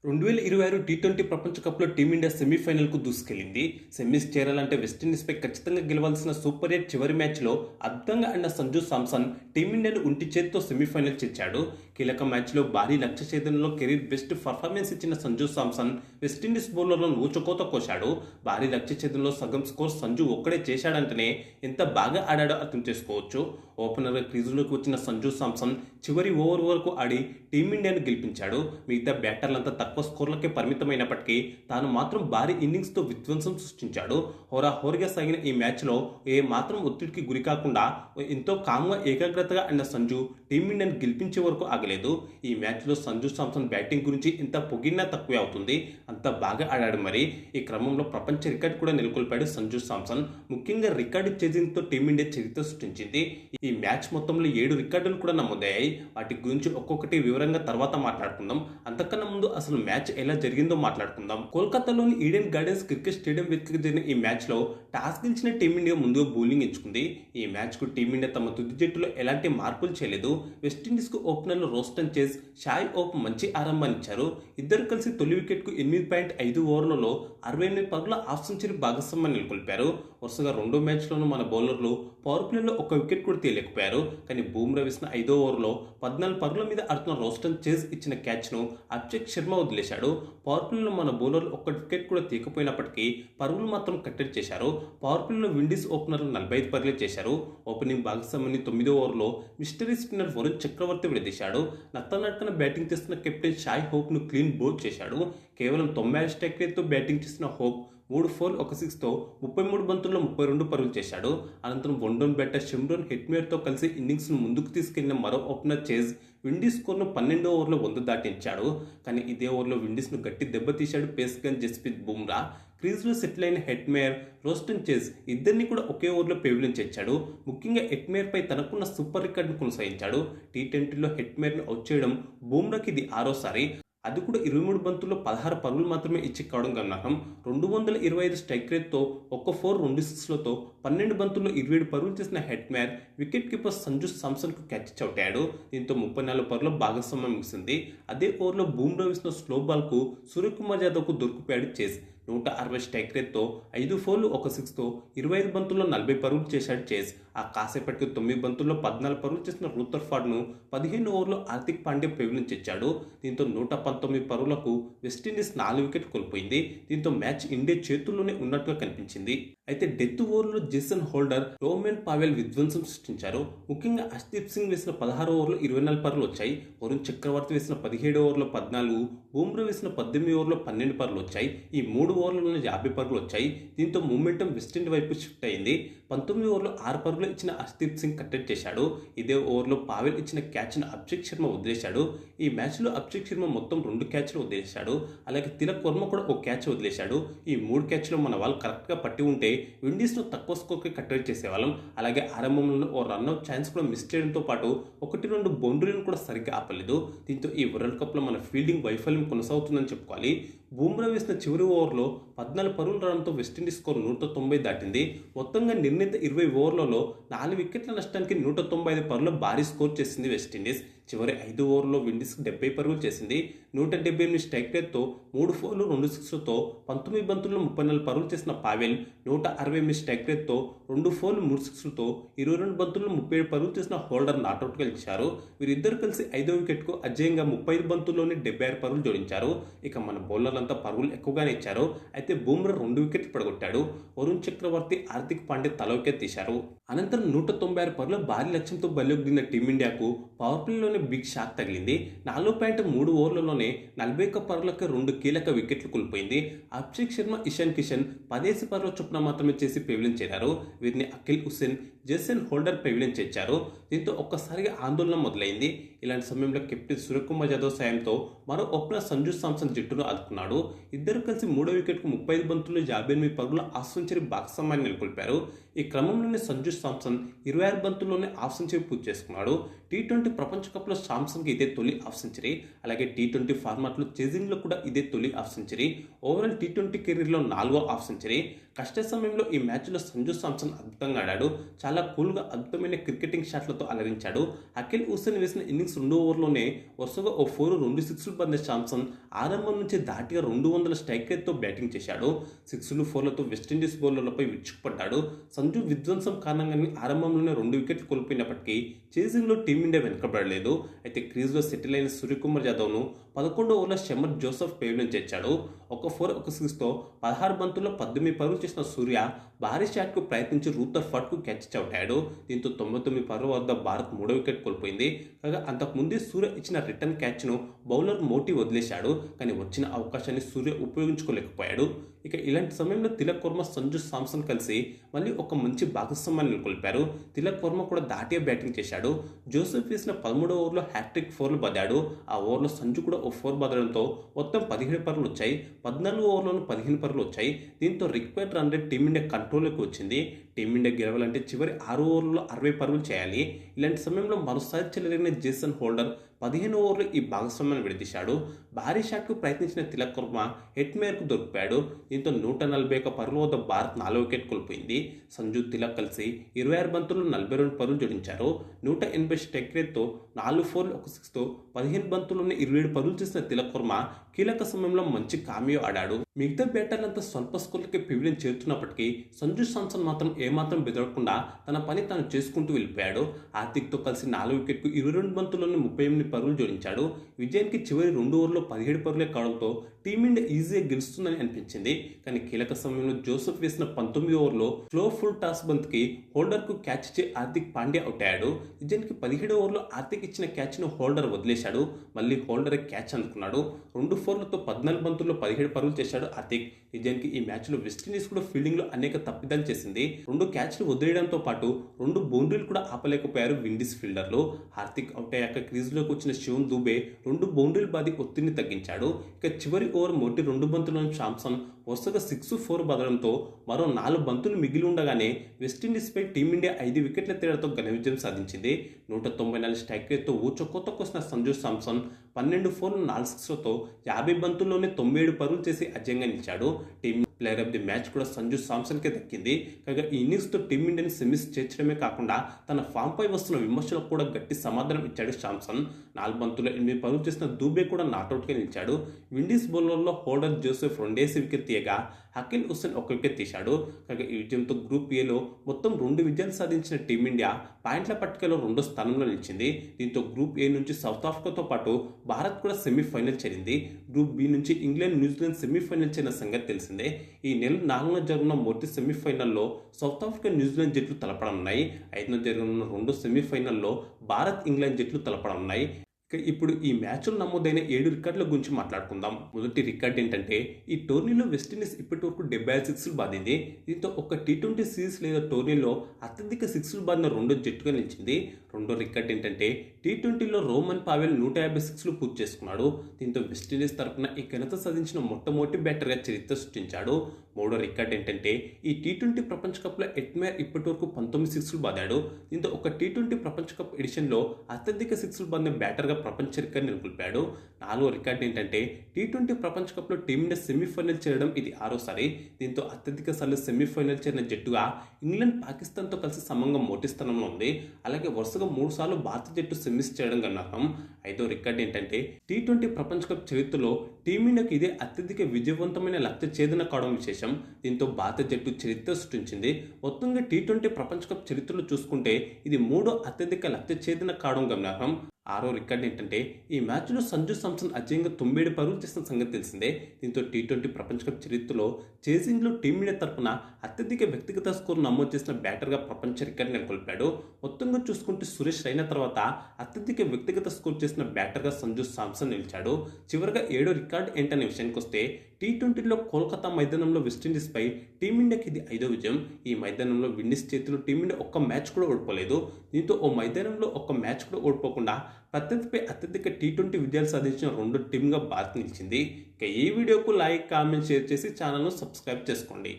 2026 T20 ప్రపంచ కప్లో team India సెమీఫైనల్కు దూసుకెళ్లింది. సెమీస్ చేరాలంటే వెస్టిండీస్పై ఖచ్చితంగా గెలవాల్సిన సూపర్ 8 చివరి మ్యాచ్లో అద్భుతంగా ఆడిన సంజు శాంసన్ టీమిండియాను ఒంటి చేత్తో సెమీఫైనల్ చేర్చాడు. కీలక మ్యాచ్లో భారీ లక్ష్య ఛేదనలో కెరీర్ బెస్ట్ పర్ఫార్మెన్స్ ఇచ్చిన సంజు శాంసన్ వెస్టిండీస్ బౌలర్లను ఊచకోత కోశాడు. భారీ లక్ష్య ఛేదనలో సగం స్కోర్ సంజు ఒక్కడే చేశాడంటేనే ఎంత బాగా ఆడాడో అర్థం చేసుకోవచ్చు. ఓపెనర్గా క్రీజులోకి వచ్చిన సంజు శాంసన్ చివరి ఓవర్ వరకు ఆడి టీమిండియాను గెలిపించాడు. మిగతా బ్యాటర్లంతా తక్కువ స్కోర్లకే పరిమితమైనప్పటికీ తాను మాత్రం భారీ ఇన్నింగ్స్తో విధ్వంసం సృష్టించాడు. హోరాహోరీగా సాగిన ఈ మ్యాచ్లో ఏ మాత్రం ఒత్తిడికి గురి కాకుండా ఎంతో కామ్గా ఏకాగ్రతగా ఆడిన సంజు టీమిండియాను గెలిపించే వరకు ఆగలేదు. ఈ మ్యాచ్లో సంజు శాంసన్ బ్యాటింగ్ గురించి ఎంత పొగిడినా తక్కువే అవుతుంది. అంత బాగా ఆడాడు. మరి ఈ క్రమంలో ప్రపంచ రికార్డు కూడా నెలకొల్పాడు సంజు శాంసన్. ముఖ్యంగా రికార్డు చేజింగ్తో టీమిండియా చరిత్ర సృష్టించింది. ఈ మ్యాచ్ మొత్తంలో 7 రికార్డులు కూడా నమోదయ్యాయి. వాటి గురించి ఒక్కొక్కటి వివరంగా తర్వాత మాట్లాడుకుందాం. అంతకన్నా ముందు అసలు మ్యాచ్ ఎలా జరిగిందో మాట్లాడుకుందాం. కోల్కతాలోని ఈడెన్ గార్డెన్స్ క్రికెట్ స్టేడియం వేదికగా జరిగిన ఈ మ్యాచ్లో టాస్ గెలిచిన టీమిండియా ముందుగా బౌలింగ్ ఎంచుకుంది. ఈ మ్యాచ్కు టీమిండియా తమ తుది జట్టులో ఎలాంటి మార్పులు చేయలేదు. వెస్టిండీస్కు ఓపెనర్లు రోస్టన్ చేజ్, షాయ్ ఓప్ మంచి ఆరంభాన్ని ఇచ్చారు. ఇద్దరు కలిసి తొలి వికెట్కు 8.5 ఓవర్లలో 68 పరుగుల హాఫ్ సెంచరీ భాగస్వామ్యాన్ని నెలకొల్పారు. వరుసగా రెండో మ్యాచ్లోనూ మన బౌలర్లు పవర్ ప్లేలో ఒక వికెట్ కూడా తీయలేకపోయారు. కానీ బూమ్రా వేసిన 5వ ఓవర్లో 14 పరుగుల మీద ఆడుతున్న రోస్టన్ చేజ్ ఇచ్చిన క్యాచ్ను అభిషేక్ శర్మ వదిలేశాడు. పవర్ ప్లేలో మన బౌలర్లు ఒక్క వికెట్ కూడా తీయకపోయినప్పటికీ పరుగులు మాత్రం కట్టడి చేశారు. పవర్ ప్లేలో విండీస్ ఓపెనర్లు 45 పరుగులే చేశారు. ఓపెనింగ్ భాగస్వామిని 9వ ఓవర్లో మిస్టరీ స్పిన్నర్ వరుణ్ చక్రవర్తి విడదీశాడు. నత్తనడకన బ్యాటింగ్ చేస్తున్న కెప్టెన్ షాయ్ హోప్ను క్లీన్ బౌల్ చేశాడు. కేవలం 90 స్ట్రైక్ రేట్తో బ్యాటింగ్ చేసిన హోప్ 3 4 1 6తో 33 బంతుల్లో 32 పరుగులు చేశాడు. అనంతరం వన్డౌన్ బ్యాటర్ షిమ్రోన్ హెట్మేర్తో కలిసి ఇన్నింగ్స్ను ముందుకు తీసుకెళ్లిన మరో ఓపెనర్ చేజ్ విండీస్ స్కోర్ను 12వ ఓవర్లో 100 దాటించాడు. కానీ ఇదే ఓవర్లో విండీస్ను గట్టి దెబ్బతీశాడు పేస్ గన్ జస్ప్రీత్ బుమ్రా. క్రీజ్లో సెటిల్ అయిన హెట్మేర్, రోస్టన్ చేజ్ ఇద్దరిని కూడా ఒకే ఓవర్లో పెవిలియన్ చేర్చాడు. ముఖ్యంగా హెట్మేర్పై తనకున్న సూపర్ రికార్డును కొనసాగించాడు. టీ20లో హెట్మేర్ను అవుట్ చేయడం బుమ్రాకి ఇది 6వసారి. అది కూడా 23 బంతుల్లో 16 పరుగులు మాత్రమే ఇచ్చి కావడం గమనార్హం. 225 స్ట్రైక్ రేట్తో 1 4 2 6లతో 12 బంతుల్లో 27 పరుగులు చేసిన హెట్మేర్ వికెట్ కీపర్ సంజు శాంసన్కు క్యాచ్ చౌటాడు. దీంతో 34 పరుగుల భాగస్వామ్యం ముగిసింది. అదే ఓవర్లో బూమ్రా వేసిన స్లో బాల్కు సూర్యకుమార్ యాదవ్కు దొరికిపోయాడు చేజ్. 160 స్ట్రైక్ రేట్తో 5 4 1 6తో 25 బంతుల్లో 40 పరుగులు చేశాడు చేజ్. ఆ కాసేపటికి 9 బంతుల్లో 14 పరుగులు చేసిన రూథర్ఫర్డ్ను 15 ఓవర్లో హార్దిక్ పాండ్యా పెవిలియన్ చేర్చాడు. దీంతో 119 పరుగులకు వెస్టిండీస్ 4 వికెట్ కోల్పోయింది. దీంతో మ్యాచ్ ఇండియా చేతుల్లోనే ఉన్నట్టుగా కనిపించింది. అయితే డెత్ ఓవర్లో జేసన్ హోల్డర్, రోమన్ పావెల్ విధ్వంసం సృష్టించారు. ముఖ్యంగా హర్షదీప్ సింగ్ వేసిన 16 ఓవర్లో 24 పరుగులు వచ్చాయి. వరుణ్ చక్రవర్తి వేసిన 17 ఓవర్లో 14, బూమ్రా వేసిన 18 ఓవర్లో 12 పరుగులు వచ్చాయి. ఈ 3 ఓవర్లలోనే 50 పరుగులు వచ్చాయి. దీంతో మూమెంటం వెస్టిండీ వైపు షిఫ్ట్ అయింది. 19 ఓవర్లో 6 పరుగులు ఇచ్చిన హర్షదీప్ సింగ్ కట్టడి చేశాడు. ఇదే ఓవర్లో పావెల్ ఇచ్చిన క్యాచ్ను అభిషేక్ శర్మ వదిలేశాడు. ఈ మ్యాచ్లో అభిషేక్ శర్మ మొత్తం 2 క్యాచ్లు వదిలేశాడు. అలాగే తిలక్ వర్మ కూడా ఒక క్యాచ్ వదిలేశాడు. ఈ 3 క్యాచ్లో మన వాళ్ళు కరెక్ట్గా పట్టి ఉంటే విండీస్ను తక్కువ స్కోర్కి కట్టడి చేసేవాళ్ళం. అలాగే ఆరంభంలో ఓ రన్అట్ ఛాన్స్ కూడా మిస్ చేయడంతో పాటు 1-2 బౌండరీలను కూడా సరిగ్గా ఆపలేదు. దీంతో ఈ వరల్డ్ కప్లో మన ఫీల్డింగ్ వైఫల్యం కొనసాగుతుందని చెప్పుకోవాలి. బూమ్రా వేసిన చివరి ఓవర్లో 14 పరుగులు రావడంతో వెస్టిండీస్ స్కోర్ 190 దాటింది. మొత్తంగా నిర్ణీత 20 ఓవర్లలో 4 వికెట్ల నష్టానికి 195 పరుగుల భారీ స్కోర్ చేసింది వెస్టిండీస్. చివరి 5 ఓవర్లో విండీస్కు 70 పరుగులు చేసింది. 178 స్ట్రైక్ రేట్తో 3 4 2 6లతో 19 బంతుల్లో 34 పరుగులు చేసిన పావెల్, 168 స్ట్రైక్ రేట్తో 2 4 3 6లతో 22 బంతుల్లో 37 పరుగులు చేసిన హోల్డర్ నాట్అవుట్గా గెలిచారు. వీరిద్దరు కలిసి 5వ వికెట్కు అజేయంగా 35 బంతుల్లోనే 76 పరుగులు జోడించారు. ఇక మన బౌలర్లంతా పరుగులు ఎక్కువగానే ఇచ్చారు. అయితే బూమ్రా 2 వికెట్లు పడగొట్టాడు. వరుణ్ చక్రవర్తి, హార్దిక్ పాండ్యా తల వికెట్ తీశారు. అనంతరం 196 పరుగుల భారీ లక్ష్యంతో బరిలోకి దిగిన టీమిండియాకు పవర్ ప్లేలోనే బిగ్ షాక్ తగిలింది. 4.3 ఓవర్లలోనే 41 పరుగులకు 2 కీలక వికెట్లు కోల్పోయింది. అభిషేక్ శర్మ, ఇషాన్ కిషన్ 10 పరుగుల చొప్పున మాత్రమే చేసి పెవిలియన్ చేరారు. వీరిని Akhil Hussain, Jason holder pavilion చేర్చారు. దీంతో ఒక్కసారిగా ఆందోళన మొదలైంది. ఇలాంటి సమయంలో కెప్టెన్ సూర్యకుమార్ యాదవ్ సాయంతో మరో ఓపెనర్ సంజు శాంసన్ జట్టును ఆదుకున్నాడు. ఇద్దరు కలిసి 3వ వికెట్కు 35 బంతుల్లో 58 పరుగుల హాఫ్ సెంచరీ భాగస్వామ్యాన్ని నెలకొల్పారు. ఈ క్రమంలోనే సంజు శాంసన్ 26 బంతుల్లోనే హాఫ్ సెంచరీ పూర్తి చేసుకున్నాడు. టీ20 ప్రపంచ కప్లో శాంసన్కి ఇదే తొలి హాఫ్ సెంచరీ. అలాగే టీ20 ఫార్మాట్లో చేజింగ్లో కూడా ఇదే తొలి హాఫ్ సెంచరీ. ఓవరాల్ టీ20 కెరీర్లో 4వ హాఫ్ సెంచరీ. కష్ట సమయంలో ఈ మ్యాచ్లో సంజు శాంసన్ అద్భుతంగా ఆడాడు. చాలా కూల్గా అద్భుతమైన క్రికెటింగ్ షాట్లతో అలరించాడు. అఖిల్ హుసేన్ వేసిన ఇన్నింగ్స్ 2 ఓవర్లోనే వరుసగా ఓ 4 2 సిక్స్లు పొందిన శాంసన్ ఆరంభం నుంచి ధాటిగా 200 స్ట్రైక్ రేట్తో బ్యాటింగ్ చేశాడు. 6లు 4లతో వెస్టిండీస్ బౌలర్లపై విరుచుకుపడ్డాడు. సంజు విధ్వంసం కారణంగానే ఆరంభంలోనే 2 వికెట్లు కోల్పోయినప్పటికీ చేజింగ్లో టీమిండియా వెనుకబడలేదు. అయితే క్రీజ్లో సెటిల్ అయిన సూర్యకుమార్ యాదవ్ను 11వ ఓవర్లో షెమర్ జోసెఫ్ పేవ్లిన్ చేర్చాడు. ఒక 4 ఒక 6తో 16 బంతుల్లో 18 పరుగులు చేసిన సూర్య భారీ షాట్కు ప్రయత్నించి రూథర్ఫర్డ్కు క్యాచ్ అవుతాడు. దీంతో 99 పరుగుల వద్ద భారత్ 3వ వికెట్ కోల్పోయింది. కాగా అంతకుముందే సూర్య ఇచ్చిన రిటర్న్ క్యాచ్ను బౌలర్ మోటీ వదిలేశాడు. కానీ వచ్చిన అవకాశాన్ని సూర్య ఉపయోగించుకోలేకపోయాడు. ఇక ఇలాంటి సమయంలో తిలక్ వర్మ, సంజు శాంసన్ కలిసి మళ్ళీ ఒక మంచి భాగస్వామ్యాన్ని నెలకొల్పారు. తిలక్ వర్మ కూడా ధాటిగా బ్యాటింగ్ చేశాడు. జోసెఫ్ వేసిన 13వ ఓవర్లో హ్యాట్రిక్ 4లు బాదాడు. ఆ ఓవర్లో సంజు కూడా ఓ 4 బాదడంతో మొత్తం 17 పరుగులు వచ్చాయి. 14 ఓవర్లోనూ 15 పరుగులు వచ్చాయి. దీంతో రిక్వైర్డ్ రన్ రేట్ టీమిండియా కంట్రోల్లోకి వచ్చింది. టీమిండియా గెలవాలంటే చివరి 6 ఓవర్లలో 60 పరుగులు చేయాలి. ఇలాంటి సమయంలో మరోసారి చెలరేగిన జేసన్ హోల్డర్ 15 ఓవర్లు ఈ భాగస్వామ్యాన్ని విడదీశాడు. భారీ షాట్కు ప్రయత్నించిన తిలక్ వర్మ హెట్ మేరకు దొరికిపోయాడు. దీంతో 141 పరుగుల వద్ద భారత్ 4వ వికెట్ కోల్పోయింది. సంజు, తిలక్ కలిసి 26 బంతుల్లో 42 పరుగులు జోడించారు. 180 స్ట్రైక్ రేట్తో 4 4లు ఒక 6తో 15 బంతుల్లోనే 27 పరుగులు చేసిన తిలక్ వర్మ కీలక సమయంలో మంచి కామియో ఆడాడు. మిగతా బ్యాటర్లంతా స్వల్ప స్కోర్లకి పెవిలియన్ చేరుతున్నప్పటికీ సంజు శాంసన్ మాత్రం ఏమాత్రం బెదరకుండా తన పని తాను చేసుకుంటూ వెళ్ళిపోయాడు. హార్దిక్తో కలిసి 4వ వికెట్కు 22 బంతుల్లోనే 38 పరుగులు జోడించాడు. విజయానికి చివరి 2 ఓవర్లో 17 పరుగులే కావడంతో టీమిండియా ఈజీగా గెలుస్తుందని అనిపించింది. కానీ కీలక సమయంలో జోసెఫ్ వేసిన 19వ ఓవర్లో స్లో ఫుల్ టాస్ బంత్కి హోల్డర్కు క్యాచ్ ఇచ్చి హార్దిక్ పాండ్యా అవుట్ అయ్యాడు. నిజానికి 17వ ఓవర్లో హార్దిక్ ఇచ్చిన క్యాచ్ను హోల్డర్ వదిలేశాడు. మళ్ళీ హోల్డరే క్యాచ్ అందుకున్నాడు. 2 4లతో 14 బంతుల్లో 17 పరుగులు చేశాడు హార్దిక్. నిజానికి ఈ మ్యాచ్లో వెస్టిండీస్ కూడా ఫీల్డింగ్లో అనేక తప్పిదాలు చేసింది. 2 క్యాచ్లు వదిలేయడంతో పాటు 2 బౌండరీలు కూడా ఆపలేకపోయారు విండీస్ ఫీల్డర్లు. హార్దిక్ అవుట్ అయ్యాక క్రీజ్లోకి వచ్చిన శివన్ దూబే 2 బౌండరీలు బాది ఒత్తిడిని తగ్గించాడు. ఇక చివరి ఓవర్ మోటి 2 బంతులను శాంసన్ వరుసగా 6 4 బదడంతో మరో 4 బంతులు మిగిలి ఉండగానే వెస్టిండీస్పై టీమిండియా 5 వికెట్ల తేడాతో ఘన విజయం సాధించింది. 194 స్ట్రైక్ రేట్తో ఊచకోతకొసిన సంజు శాంసన్ 12 4లు 4 6లతో 50 బంతుల్లోనే 97 పరుగులు చేసి అజయంగా నిలిచాడు. Team player of the match కూడా సంజు శాంసన్కే దక్కింది. కాగా ఈ ఇన్నింగ్స్తో టీమిండియాని సెమీస్ చేర్చడమే కాకుండా తన ఫామ్పై వస్తున్న విమర్శలకు కూడా గట్టి సమాధానం ఇచ్చాడు శాంసన్. 4 బంతుల్లో 8 పరుగులు చేసిన దూబే కూడా నాట్అవుట్గా నిలిచాడు. విండీస్ బౌలర్లో హోల్డర్ జోసెఫ్ 2 వికెట్ తీయగా అఖిల్ హుసేన్ 1 వికెట్ తీశాడు. కాగా ఈ విజయంతో గ్రూప్ ఏలో మొత్తం 2 విజయాలు సాధించిన టీమిండియా పాయింట్ల పట్టికలో 2వ స్థానంలో నిలిచింది. దీంతో గ్రూప్ ఏ నుంచి సౌత్ ఆఫ్రికాతో పాటు భారత్ కూడా సెమీఫైనల్ చేరింది. గ్రూప్ బి నుంచి ఇంగ్లాండ్, న్యూజిలాండ్ సెమీఫైనల్ చేరిన సంగతి తెలిసిందే. ఈ నెల 4న జరగనున్న మొదటి సెమీఫైనల్లో సౌత్ ఆఫ్రికా, న్యూజిలాండ్ జట్లు తలపడనున్నాయి. 5న జరగనున్న 2 సెమీఫైనల్లో భారత్, ఇంగ్లాండ్ జట్లు తలపడనున్నాయి. ఇప్పుడు ఈ మ్యాచ్లో నమోదైన 7 రికార్డుల గురించి మాట్లాడుకుందాం. మొదటి రికార్డ్ ఏంటంటే ఈ టోర్నీలో వెస్టిండీస్ ఇప్పటి వరకు 76 సిక్స్లు బాదింది. దీంతో ఒక టీ20 సిరీస్ లేదా టోర్నీలో అత్యధిక సిక్స్లు బాదిన 2వ జట్టుగా నిలిచింది. రెండో రికార్డ్ ఏంటంటే టీ20లో రోమన్ పావెల్ 150 సిక్స్లు పూర్తి చేసుకున్నాడు. దీంతో వెస్టిండీస్ తరఫున ఈ ఘనత సాధించిన మొట్టమొదటి బ్యాటర్గా చరిత్ర సృష్టించాడు. మూడో రికార్డ్ ఏంటంటే ఈ టీ20 ప్రపంచ కప్లో ఎట్మేర్ ఇప్పటి వరకు 19 సిక్స్లు బాదాడు. దీంతో ఒక టీ20 ప్రపంచ కప్ ఎడిషన్లో అత్యధిక సిక్స్లు బాదిన బ్యాటర్గా ప్రపంచ రికార్డు నెలకొల్పాడు. నాలుగో రికార్డు ఏంటంటే టీ20 ప్రపంచ కప్లో టీమిండియా సెమీఫైనల్ చేరడం ఇది 6వసారి. దీంతో అత్యధిక సార్లు సెమీఫైనల్ చేరిన జట్టుగా ఇంగ్లాండ్ పాకిస్తాన్తో కలిసి సమంగా మొదటి స్థానంలో ఉంది. అలాగే వరుసగా 3 సార్లు భారత జట్టు సెమీస్ చేయడం గమనార్హం. ఐదో రికార్డు ఏంటంటే టీ20 ప్రపంచ కప్ చరిత్రలో టీమిండియాకి ఇదే అత్యధిక విజయవంతమైన లక్ష్య ఛేదన కావడం విశేషం. దీంతో భారత జట్టు చరిత్ర సృష్టించింది. మొత్తంగా టీ20 ప్రపంచ కప్ చరిత్రలో చూసుకుంటే ఇది 3వ అత్యధిక లక్ష్య ఛేదన కావడం గమనార్హం. ఆరో రికార్డు ఏంటంటే ఈ మ్యాచ్లో సంజు శాంసన్ అజయంగా 97 పరుగులు చేసిన సంగతి తెలిసిందే. దీంతో టీ20 ప్రపంచ కప్ చరిత్రలో చేసింగ్లో టీమిండియా తరఫున అత్యధిక వ్యక్తిగత స్కోర్ నమోదు చేసిన బ్యాటర్గా ప్రపంచ రికార్డు నెలకొల్పాడు. మొత్తంగా చూసుకుంటే సురేష్ రైనా తర్వాత అత్యధిక వ్యక్తిగత స్కోర్ చేసిన బ్యాటర్గా సంజు శాంసన్ నిలిచాడు. చివరిగా 7వ రికార్డు ఏంటనే విషయానికి వస్తే టీ20లో కోల్కతా మైదానంలో వెస్టిండీస్పై టీమిండియాకి ఇది 5వ విజయం. ఈ మైదానంలో విండీస్ చేతిలో టీమిండియా ఒక్క మ్యాచ్ కూడా ఓడిపోలేదు. దీంతో ఓ మైదానంలో ఒక్క మ్యాచ్ కూడా ఓడిపోకుండా ప్రత్యర్థిపై అత్యధిక టీ20 విజయాలు సాధించిన 2వ టీంగా భారత్ నిలిచింది. ఇక ఈ వీడియోకు లైక్, కామెంట్, షేర్ చేసి ఛానల్ను సబ్స్క్రైబ్ చేసుకోండి.